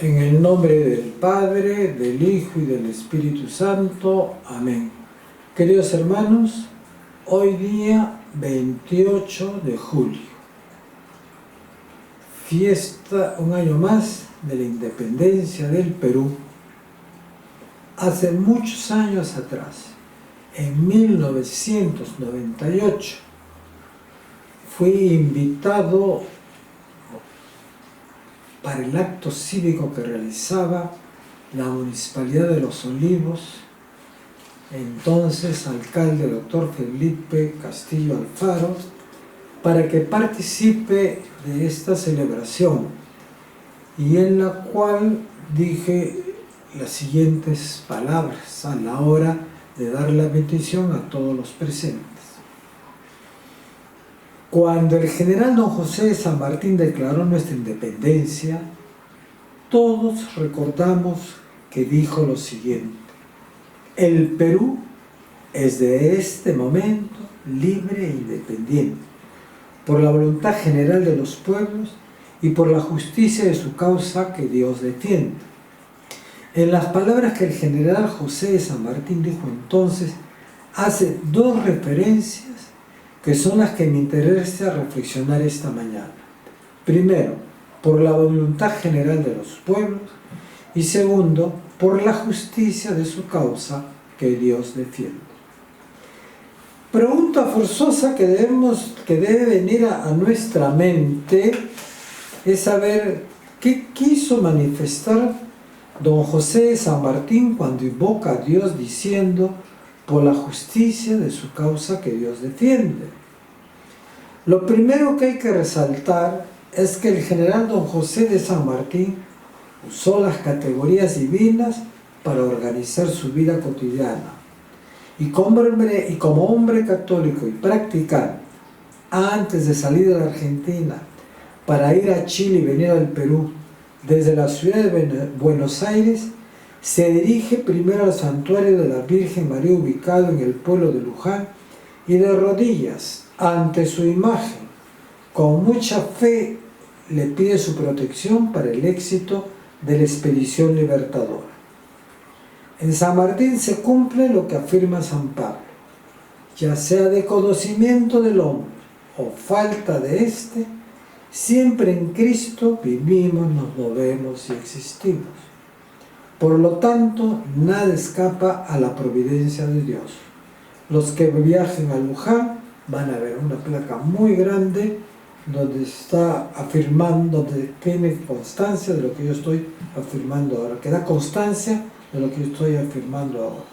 En el nombre del Padre, del Hijo y del Espíritu Santo. Amén. Queridos hermanos, hoy día 28 de julio, fiesta un año más de la independencia del Perú. Hace muchos años atrás, en 1998, fui invitado para el acto cívico que realizaba la Municipalidad de Los Olivos, entonces alcalde doctor Felipe Castillo Alfaro, para que participe de esta celebración, y en la cual dije las siguientes palabras a la hora de dar la bendición a todos los presentes. Cuando el general don José de San Martín declaró nuestra independencia, todos recordamos que dijo lo siguiente: el Perú es de este momento libre e independiente, por la voluntad general de los pueblos y por la justicia de su causa que Dios defiende. En las palabras que el general José de San Martín dijo entonces, hace dos referencias que son las que me interesa reflexionar esta mañana. Primero, por la voluntad general de los pueblos, y segundo, por la justicia de su causa que Dios defiende. Pregunta forzosa que debe venir a nuestra mente es saber qué quiso manifestar don José de San Martín cuando invoca a Dios diciendo: por la justicia de su causa que Dios defiende. Lo primero que hay que resaltar es que el general don José de San Martín usó las categorías divinas para organizar su vida cotidiana. Y como hombre católico y practicante, antes de salir de la Argentina para ir a Chile y venir al Perú, desde la ciudad de Buenos Aires, se dirige primero al santuario de la Virgen María ubicado en el pueblo de Luján y de rodillas ante su imagen, con mucha fe le pide su protección para el éxito de la expedición libertadora. En San Martín se cumple lo que afirma San Pablo: ya sea de conocimiento del hombre o falta de éste, siempre en Cristo vivimos, nos movemos y existimos. Por lo tanto, nada escapa a la providencia de Dios. Los que viajen a Luján van a ver una placa muy grande donde está afirmando, donde tiene constancia de lo que yo estoy afirmando ahora, que da constancia de lo que yo estoy afirmando ahora.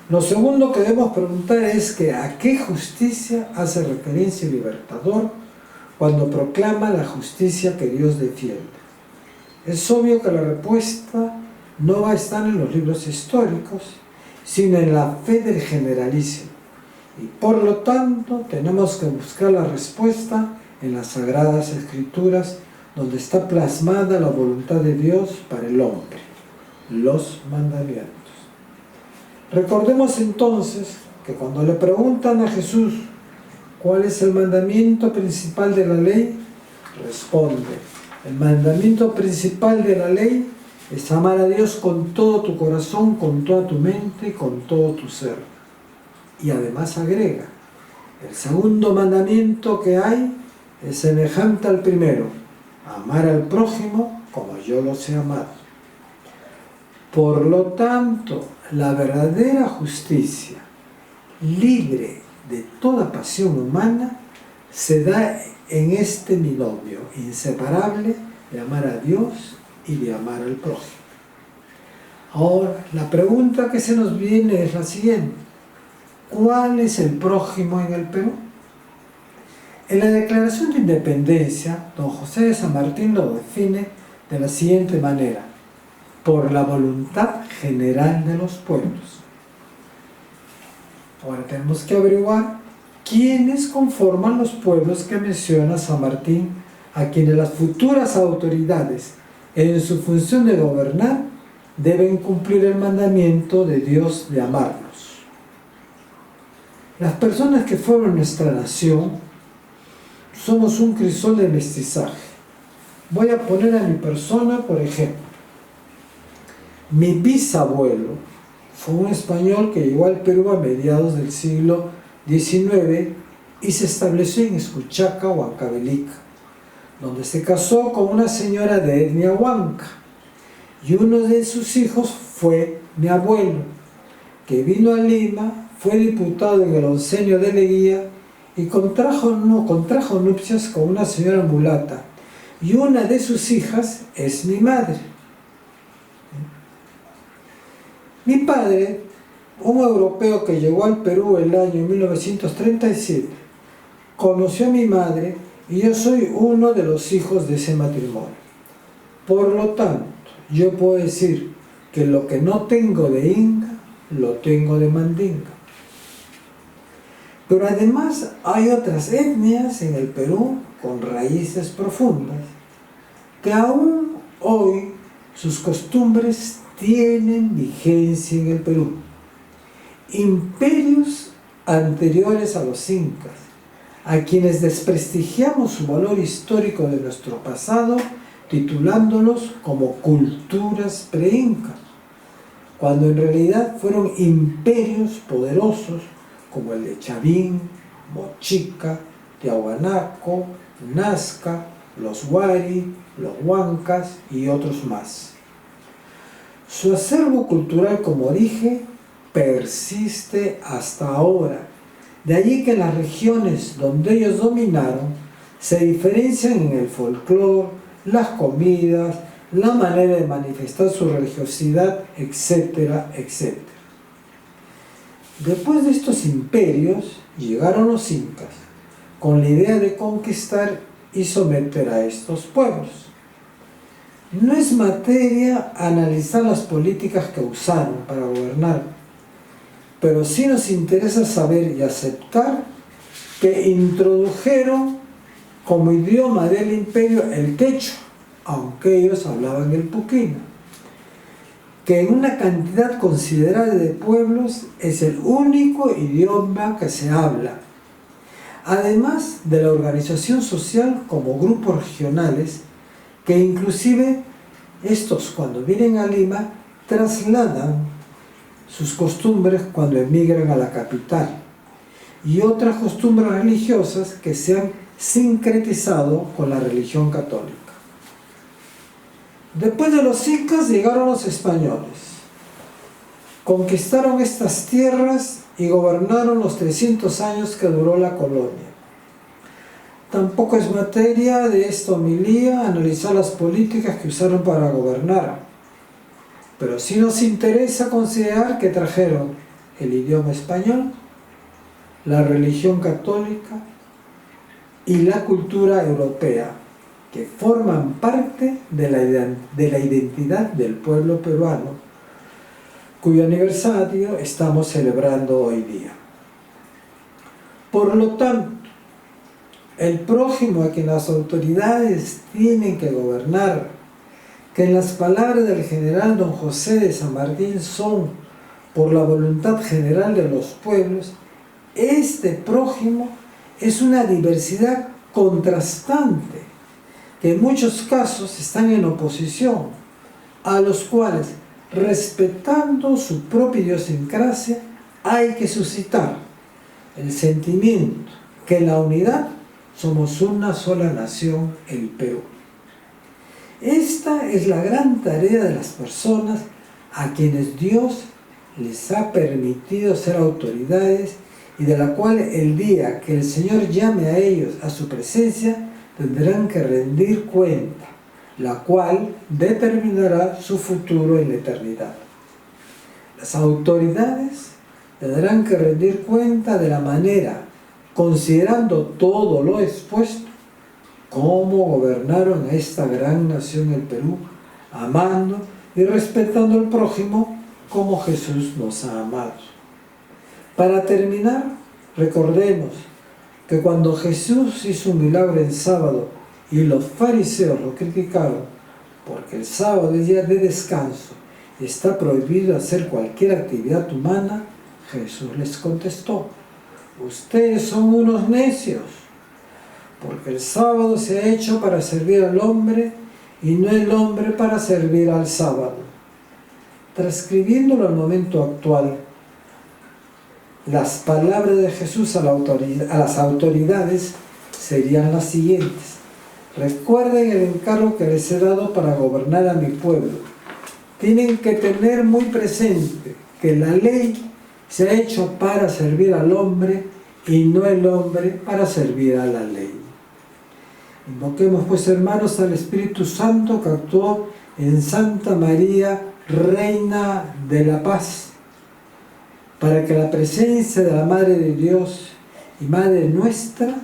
Lo segundo que debemos preguntar es que ¿a qué justicia hace referencia el libertador cuando proclama la justicia que Dios defiende? Es obvio que la respuesta no va a estar en los libros históricos, sino en la fe del generalísimo. Y por lo tanto tenemos que buscar la respuesta en las Sagradas Escrituras, donde está plasmada la voluntad de Dios para el hombre, los mandamientos. Recordemos entonces que cuando le preguntan a Jesús ¿cuál es el mandamiento principal de la ley?, responde: el mandamiento principal de la ley es amar a Dios con todo tu corazón, con toda tu mente, con todo tu ser. Y además agrega: el segundo mandamiento que hay es semejante al primero, amar al prójimo como yo los he amado. Por lo tanto, la verdadera justicia, libre de toda pasión humana, se da en este binomio inseparable de amar a Dios y de amar al prójimo. Ahora, la pregunta que se nos viene es la siguiente: ¿cuál es el prójimo en el Perú? En la Declaración de Independencia, don José de San Martín lo define de la siguiente manera: por la voluntad general de los pueblos. Ahora tenemos que averiguar quiénes conforman los pueblos que menciona San Martín, a quienes las futuras autoridades, en su función de gobernar, deben cumplir el mandamiento de Dios de amarlos. Las personas que fueron nuestra nación somos un crisol de mestizaje. Voy a poner a mi persona, por ejemplo. Mi bisabuelo fue un español que llegó al Perú a mediados del siglo XIX y se estableció en Escuchaca, Huancavelica, donde se casó con una señora de etnia huanca. Y uno de sus hijos fue mi abuelo, que vino a Lima, fue diputado en el oncenio de Leguía y contrajo nupcias con una señora mulata. Y una de sus hijas es mi madre. Mi padre, un europeo que llegó al Perú el año 1937, conoció a mi madre y yo soy uno de los hijos de ese matrimonio. Por lo tanto, yo puedo decir que lo que no tengo de inca, lo tengo de mandinga. Pero además hay otras etnias en el Perú con raíces profundas, que aún hoy sus costumbres tienen vigencia en el Perú. Imperios anteriores a los incas, a quienes desprestigiamos su valor histórico de nuestro pasado, titulándolos como culturas pre-incas, cuando en realidad fueron imperios poderosos como el de Chavín, Mochica, Tiahuanaco, Nazca, los Huari, los Huancas y otros más. Su acervo cultural, como dije, persiste hasta ahora. De allí que las regiones donde ellos dominaron se diferencian en el folclore, las comidas, la manera de manifestar su religiosidad, etcétera, etcétera. Después de estos imperios llegaron los incas, con la idea de conquistar y someter a estos pueblos. No es materia analizar las políticas que usaron para gobernar, pero sí nos interesa saber y aceptar que introdujeron como idioma del imperio el quechua, aunque ellos hablaban el puquina, que en una cantidad considerable de pueblos es el único idioma que se habla, además de la organización social como grupos regionales que inclusive estos, cuando vienen a Lima, trasladan sus costumbres cuando emigran a la capital y otras costumbres religiosas que se han sincretizado con la religión católica. Después de los incas llegaron los españoles. Conquistaron estas tierras y gobernaron los 300 años que duró la colonia. Tampoco es materia de esta homilía analizar las políticas que usaron para gobernar, pero sí nos interesa considerar que trajeron el idioma español, la religión católica y la cultura europea, que forman parte de la identidad del pueblo peruano, cuyo aniversario estamos celebrando hoy día. Por lo tanto, el prójimo a quien las autoridades tienen que gobernar, que en las palabras del general don José de San Martín son por la voluntad general de los pueblos, este prójimo es una diversidad contrastante, que en muchos casos están en oposición, a los cuales, respetando su propia idiosincrasia, hay que suscitar el sentimiento que en la unidad somos una sola nación, el Perú. Esta es la gran tarea de las personas a quienes Dios les ha permitido ser autoridades y de la cual el día que el Señor llame a ellos a su presencia tendrán que rendir cuenta, la cual determinará su futuro en la eternidad. Las autoridades tendrán que rendir cuenta de la manera, considerando todo lo expuesto, cómo gobernaron a esta gran nación, el Perú, amando y respetando al prójimo como Jesús nos ha amado. Para terminar, recordemos que cuando Jesús hizo un milagro en sábado y los fariseos lo criticaron porque el sábado es día de descanso y está prohibido hacer cualquier actividad humana, Jesús les contestó: ustedes son unos necios, porque el sábado se ha hecho para servir al hombre y no el hombre para servir al sábado. Transcribiéndolo al momento actual, las palabras de Jesús a las autoridades serían las siguientes: recuerden el encargo que les he dado para gobernar a mi pueblo. Tienen que tener muy presente que la ley se ha hecho para servir al hombre y no el hombre para servir a la ley. Invoquemos pues, hermanos, al Espíritu Santo que actuó en Santa María, Reina de la Paz, para que la presencia de la Madre de Dios y Madre nuestra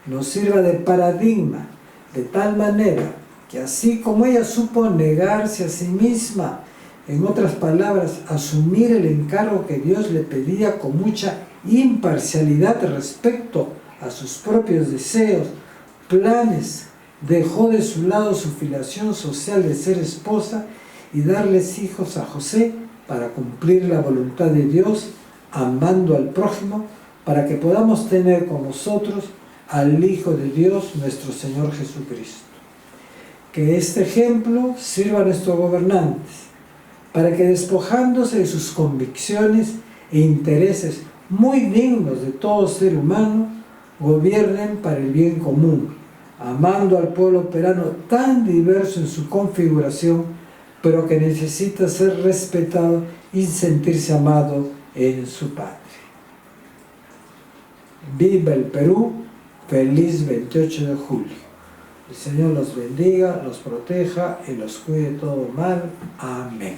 nos sirva de paradigma, de tal manera que así como ella supo negarse a sí misma, en otras palabras, asumir el encargo que Dios le pedía con mucha imparcialidad respecto a sus propios deseos, planes, dejó de su lado su filiación social de ser esposa y darles hijos a José para cumplir la voluntad de Dios, amando al prójimo, para que podamos tener con nosotros al Hijo de Dios, nuestro Señor Jesucristo. Que este ejemplo sirva a nuestros gobernantes, para que despojándose de sus convicciones e intereses muy dignos de todo ser humano, gobiernen para el bien común, amando al pueblo peruano tan diverso en su configuración, pero que necesita ser respetado y sentirse amado en su patria. Viva el Perú, feliz 28 de julio. El Señor los bendiga, los proteja y los cuide de todo mal. Amén.